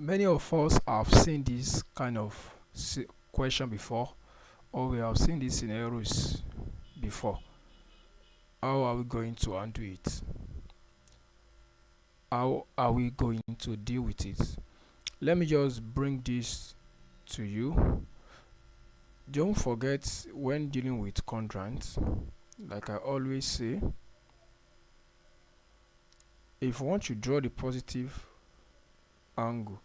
Many of us have seen this kind of question before, or we have seen these scenarios before. How are we going to handle it? How are we going to deal with it? Let me just bring this to you. Don't forget, when dealing with quadrants, like I always say, if you want to draw the positive angle,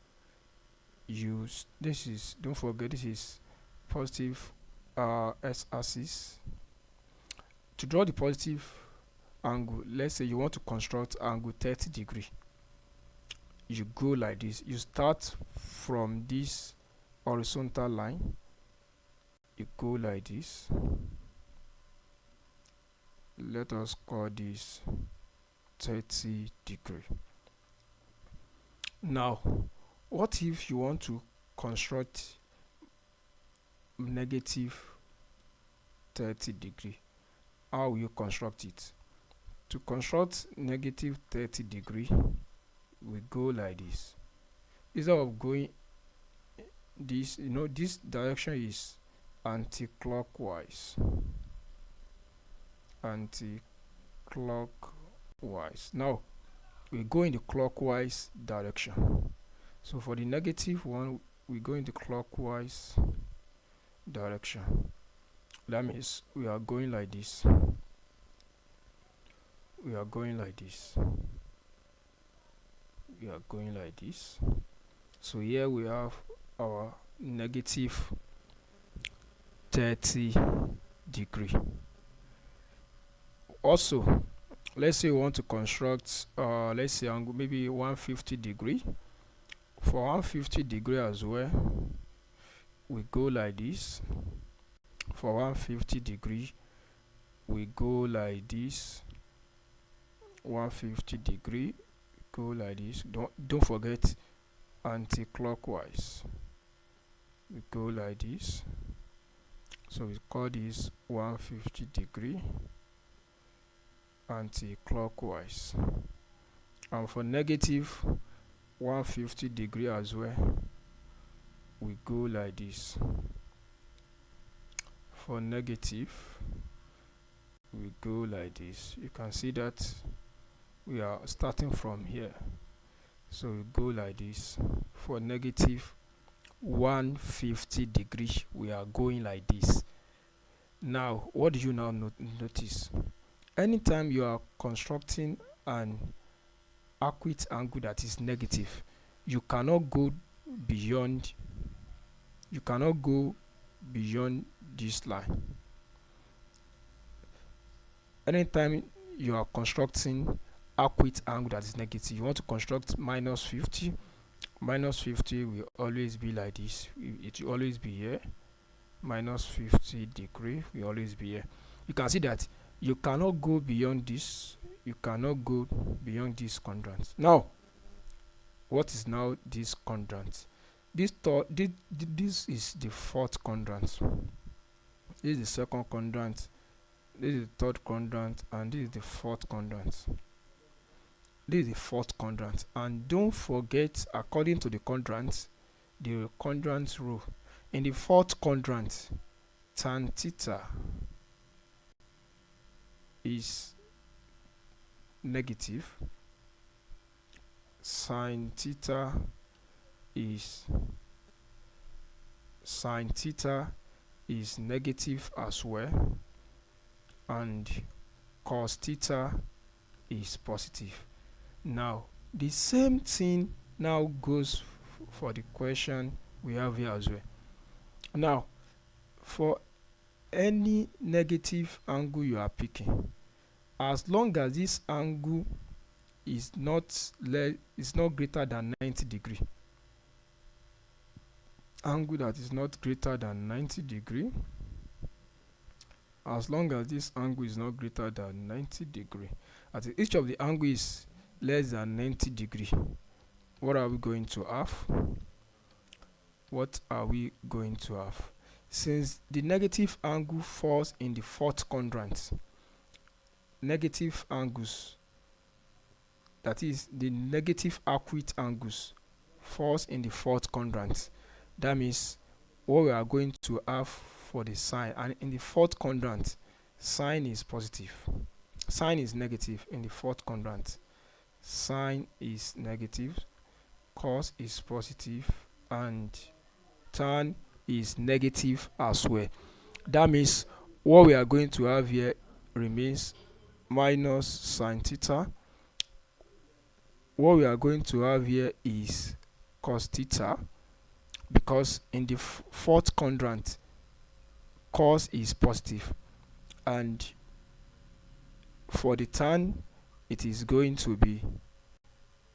use this is, don't forget, this is positive s-axis. To draw the positive angle, let's say you want to construct angle 30 degree, you go like this. You start from this horizontal line, you go like this. Let us call this 30 degree. Now, what if you want to construct negative 30 degree? How will you construct it? To construct negative 30 degree, we go like this. Instead of going this, this direction is anti-clockwise. Now we go in the clockwise direction. So for the negative one, we go in the clockwise direction. That means we are going like this. We are going like this. We are going like this. So here we have our negative 30 degree. Also, let's say we want to construct let's say angle maybe 150 degree. For 150 degree as well, we go like this. For 150 degree, we go like this. 150 degree, go like this. Don't forget anti-clockwise. We go like this. So we call this 150 degree anti-clockwise. And for negative 150 degree as well, we go like this. For negative, we go like this. You can see that we are starting from here, so we go like this. For negative 150 degree, we are going like this. Now, what do you now notice? Anytime you are constructing an acute angle that is negative, you cannot go beyond this line. Anytime you are constructing acute angle that is negative, you want to construct minus 50 will always be like this. It will always be here. Minus 50 degree will always be here. You can see that you cannot go beyond this. You cannot go beyond this quadrant. Now, what is now this quadrant? This is the fourth quadrant. This is the second quadrant. This is the third quadrant, and this is the fourth quadrant. This is the fourth quadrant. And don't forget, according to the quadrant rule, in the fourth quadrant, tan theta is negative, sine theta is negative as well, and cos theta is positive. Now the same thing now goes for the question we have here as well. Now, for any negative angle you are picking, as long as this angle is not greater than 90 degree, angle that is not greater than 90 degree, as long as this angle is not greater than 90 degree, as each of the angle is less than 90 degree, what are we going to have? What are we going to have? Since the negative angle falls in the fourth quadrant, negative angles, that is the negative acute angles, falls in the fourth quadrant. That means what we are going to have for the sign, and in the fourth quadrant, sign is positive, sign is negative. In the fourth quadrant, sign is negative, cos is positive, and tan is negative as well. That means what we are going to have here remains minus sine theta. What we are going to have here is cos theta, because in the fourth quadrant, cos is positive, and for the tan, it is going to be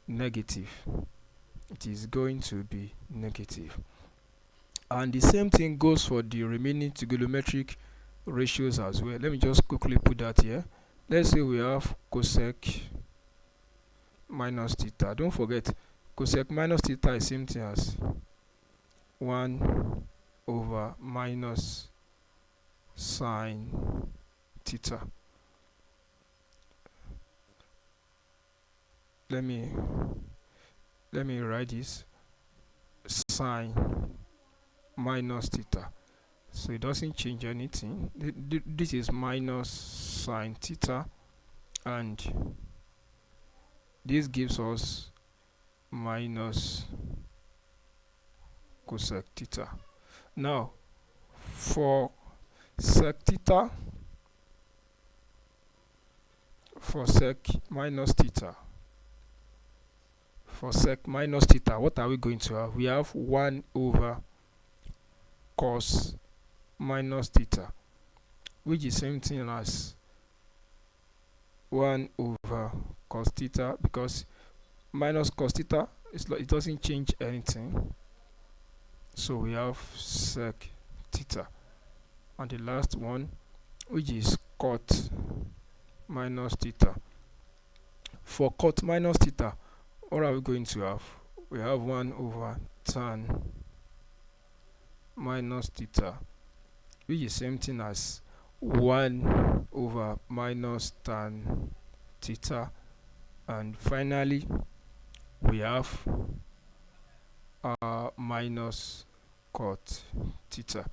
negative. It is going to be negative. And the same thing goes for the remaining trigonometric ratios as well. Let me just quickly put that here. Let's say we have cosec minus theta. Don't forget, cosec minus theta is same thing as 1 over minus sine theta. Let me write this: sine minus theta. So it doesn't change anything. This is minus sine theta, and this gives us minus cosec theta. Now for sec theta, for sec minus theta, what are we going to have? We have 1 over cos minus theta, which is same thing as 1 over cos theta, because minus cos theta, it doesn't change anything. So we have sec theta. And the last one, which is cot minus theta. For cot minus theta, what are we going to have? We have 1 over tan minus theta, which is same thing as 1 over minus tan theta. And finally, we have minus cot theta.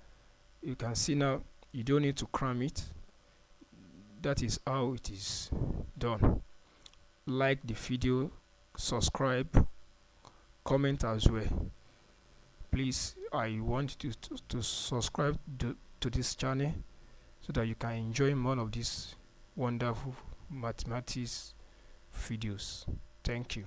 You can see now, you don't need to cram it. That is how it is done. Like the video, subscribe, comment as well. Please, I want you to subscribe to this channel so that you can enjoy more of these wonderful mathematics videos. Thank you.